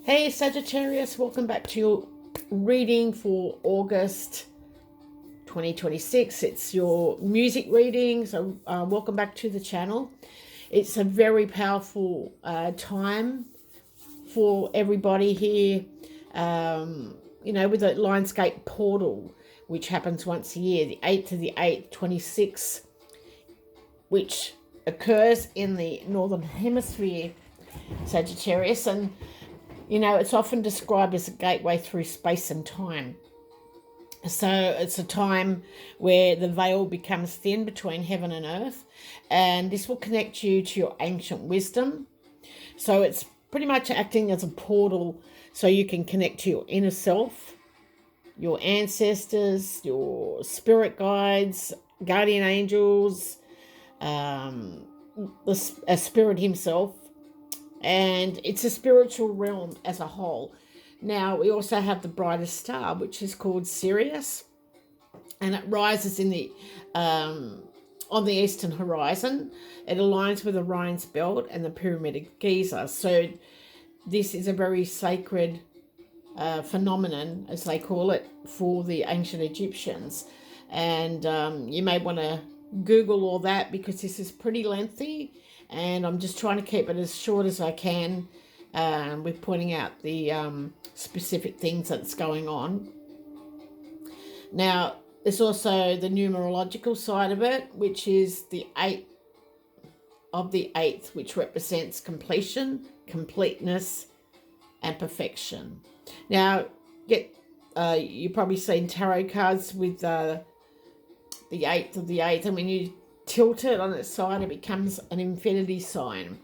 Hey Sagittarius, welcome back to your reading for August 2026. It's your music reading, so welcome back to the channel. It's a very powerful time for everybody here, with the Lionsgate Portal, which happens once a year, the 8th to the 8th, 26, which occurs in the Northern Hemisphere, Sagittarius, and it's often described as a gateway through space and time. So it's a time where the veil becomes thin between heaven and earth, and this will connect you to your ancient wisdom. So it's pretty much acting as a portal so you can connect to your inner self, your ancestors, your spirit guides, guardian angels, a spirit himself. And it's a spiritual realm as a whole. Now, we also have the brightest star, which is called Sirius, and it rises in the on the eastern horizon. It aligns with Orion's belt and the Pyramid of Giza. So this is a very sacred phenomenon, as they call it, for the ancient Egyptians. And you may want to Google all that because this is pretty lengthy. And I'm just trying to keep it as short as I can with pointing out the specific things that's going on. Now, there's also the numerological side of it, which is the 8 of the 8th, which represents completion, completeness, and perfection. Now, you've probably seen tarot cards with the 8th of the 8th, and when you tilt it on its side, it becomes an infinity sign.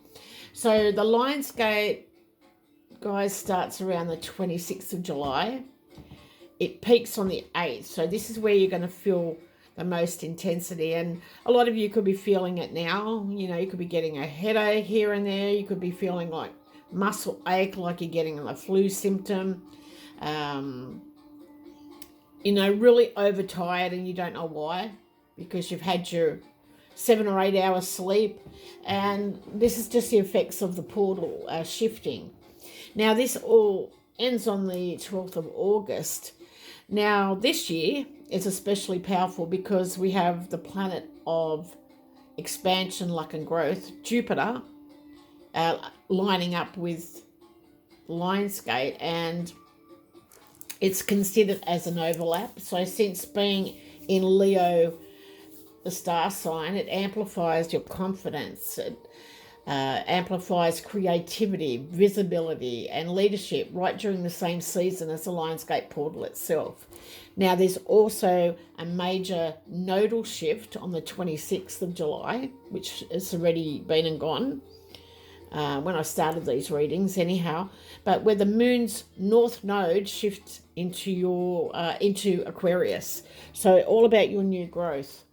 So the Lionsgate, guys, starts around the 26th of July. It peaks on the 8th. So this is where you're going to feel the most intensity. And a lot of you could be feeling it now. You could be getting a headache here and there. You could be feeling like muscle ache, like you're getting a flu symptom. Really overtired and you don't know why, because you've had your 7 or 8 hours sleep, and this is just the effects of the portal shifting. Now, this all ends on the 12th of August. Now, this year is especially powerful because we have the planet of expansion, luck, and growth, Jupiter, lining up with Lionsgate, and it's considered as an overlap. So since being in Leo, the star sign, it amplifies your confidence. It amplifies creativity, visibility, and leadership right during the same season as the Lionsgate Portal itself. Now, there's also a major nodal shift on the 26th of July, which has already been and gone when I started these readings anyhow, but where the moon's north node shifts into Aquarius. So all about your new growth.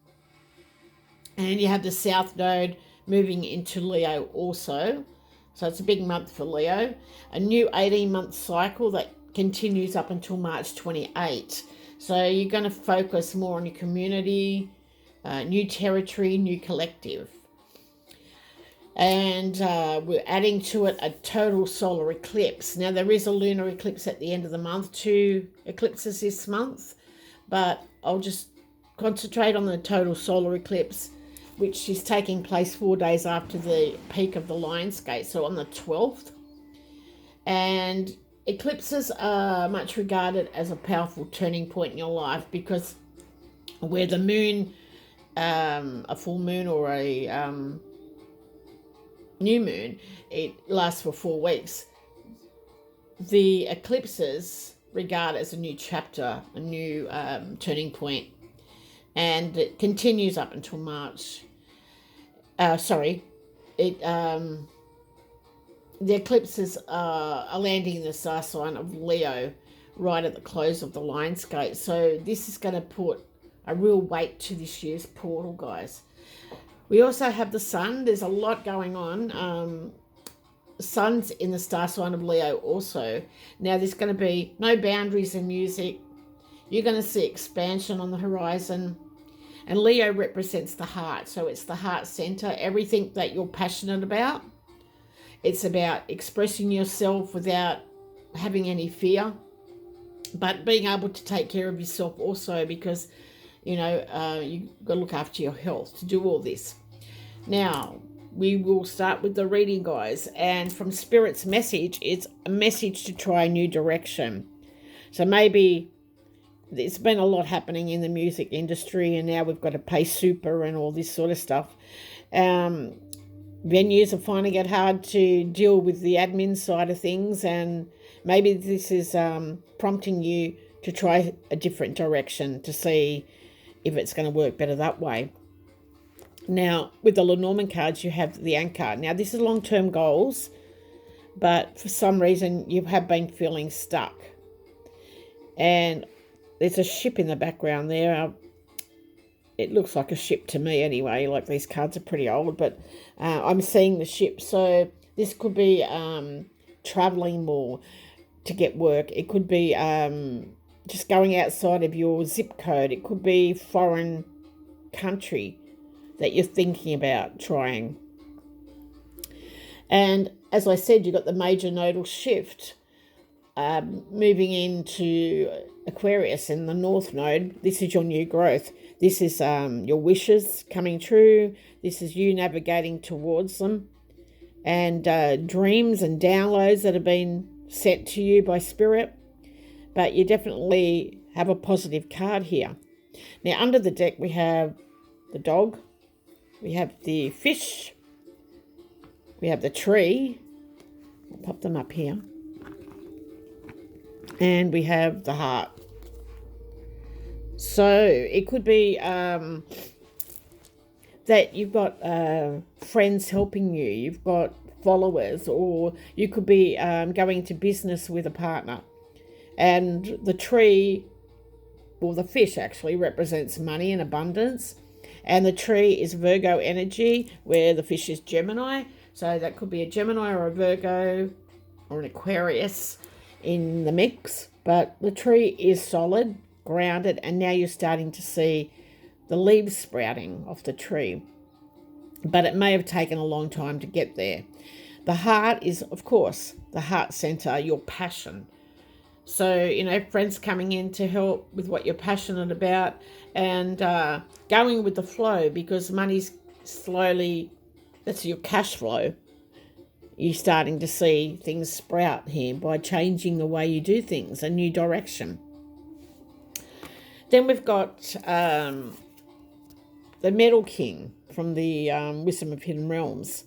And you have the south node moving into Leo also. So it's a big month for Leo. A new 18-month cycle that continues up until March 28. So you're going to focus more on your community, new territory, new collective. And we're adding to it a total solar eclipse. Now, there is a lunar eclipse at the end of the month, 2 eclipses this month, but I'll just concentrate on the total solar eclipse, which is taking place 4 days after the peak of the Lionsgate, so on the 12th. And eclipses are much regarded as a powerful turning point in your life because where the moon, a full moon or a new moon, it lasts for 4 weeks. The eclipses regard as a new chapter, a new turning point, and it continues up until March. The eclipses are landing in the star sign of Leo right at the close of the Lionsgate. So this is going to put a real weight to this year's portal, guys. We also have the sun. There's a lot going on. Sun's in the star sign of Leo also. Now, there's going to be no boundaries in music. You're going to see expansion on the horizon. And Leo represents the heart. So it's the heart center, everything that you're passionate about. It's about expressing yourself without having any fear, but being able to take care of yourself also, because you've got to look after your health to do all this. Now, we will start with the reading, guys, and from Spirit's message, it's a message to try a new direction. So maybe there's been a lot happening in the music industry, and now we've got to pay super and all this sort of stuff. Venues are finding it hard to deal with the admin side of things, and maybe this is prompting you to try a different direction to see if it's going to work better that way. Now, with the Lenormand cards, you have the anchor. Now, this is long-term goals, but for some reason, you have been feeling stuck. And there's a ship in the background there. It looks like a ship to me anyway, like these cards are pretty old, but I'm seeing the ship. So this could be traveling more to get work. It could be just going outside of your zip code. It could be foreign country that you're thinking about trying. And as I said, you've got the major nodal shift moving into Aquarius in the North Node. This is your new growth. This is your wishes coming true. This is you navigating towards them. And dreams and downloads that have been sent to you by Spirit. But you definitely have a positive card here. Now, under the deck, we have the dog. We have the fish. We have the tree. I'll pop them up here. And we have the heart. So it could be that you've got friends helping you. You've got followers, or you could be going into business with a partner. And the tree, or the fish actually, represents money and abundance. And the tree is Virgo energy, where the fish is Gemini. So that could be a Gemini or a Virgo or an Aquarius in the mix. But the tree is solid, grounded, and now you're starting to see the leaves sprouting off the tree. But it may have taken a long time to get there. The heart is, of course, the heart center, your passion. So, friends coming in to help with what you're passionate about, and going with the flow, because money's slowly, that's your cash flow. You're starting to see things sprout here by changing the way you do things, a new direction. Then we've got the Metal King from the Wisdom of Hidden Realms.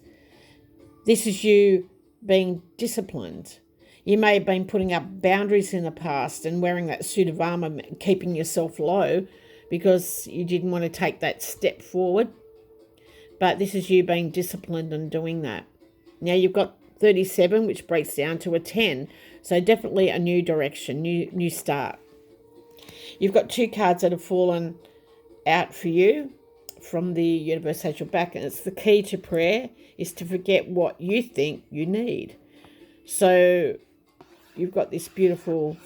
This is you being disciplined. You may have been putting up boundaries in the past and wearing that suit of armor, keeping yourself low because you didn't want to take that step forward. But this is you being disciplined and doing that. Now you've got 37, which breaks down to a 10. So definitely a new direction, new start. You've got two cards that have fallen out for you from the universe has your back. And it's the key to prayer is to forget what you think you need. So you've got this beautiful,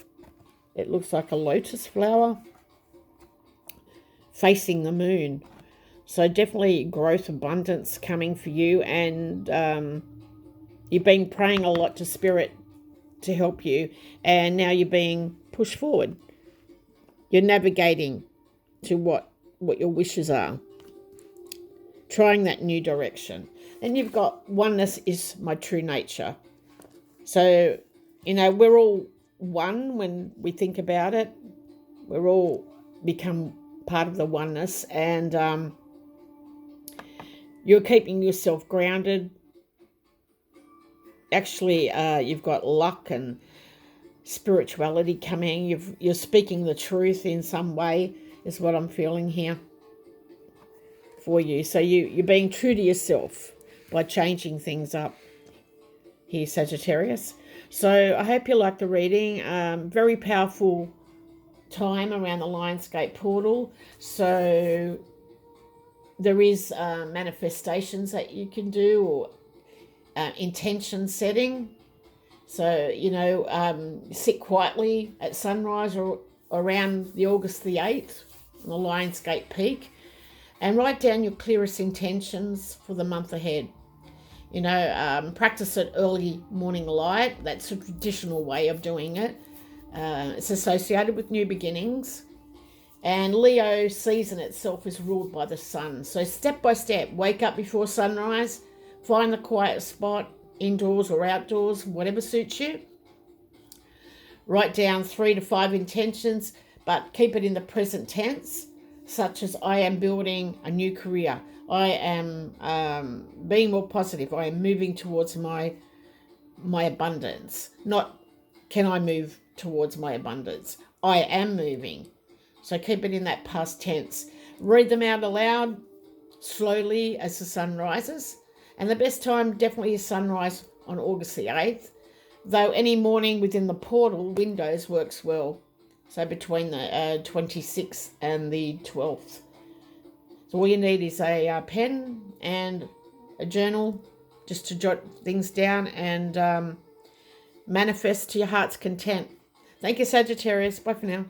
it looks like a lotus flower facing the moon. So definitely growth, abundance coming for you. And you've been praying a lot to Spirit to help you. And now you're being pushed forward. You're navigating to what your wishes are. Trying that new direction. Then you've got oneness is my true nature. So, we're all one when we think about it. We're all become part of the oneness, and you're keeping yourself grounded. Actually, you've got luck and spirituality coming. You're speaking the truth in some way, is what I'm feeling here for you. So you're being true to yourself by changing things up here, Sagittarius. So I hope you like the reading. Very powerful time around the Lionsgate Portal. So there is manifestations that you can do, or intention setting. So, sit quietly at sunrise or around the August the 8th on the Lionsgate Peak, and write down your clearest intentions for the month ahead. You know, practice at early morning light. That's a traditional way of doing it. It's associated with new beginnings. And Leo season itself is ruled by the sun. So step by step, wake up before sunrise, find a quiet spot, indoors or outdoors, whatever suits you. Write down 3 to 5 intentions, but keep it in the present tense, such as I am building a new career. I am being more positive. I am moving towards my abundance. Not can I move towards my abundance. I am moving. So keep it in that past tense. Read them out aloud slowly as the sun rises. And the best time definitely is sunrise on August the 8th. Though any morning within the portal windows works well. So between the 26th and the 12th. So all you need is a pen and a journal just to jot things down and manifest to your heart's content. Thank you, Sagittarius. Bye for now.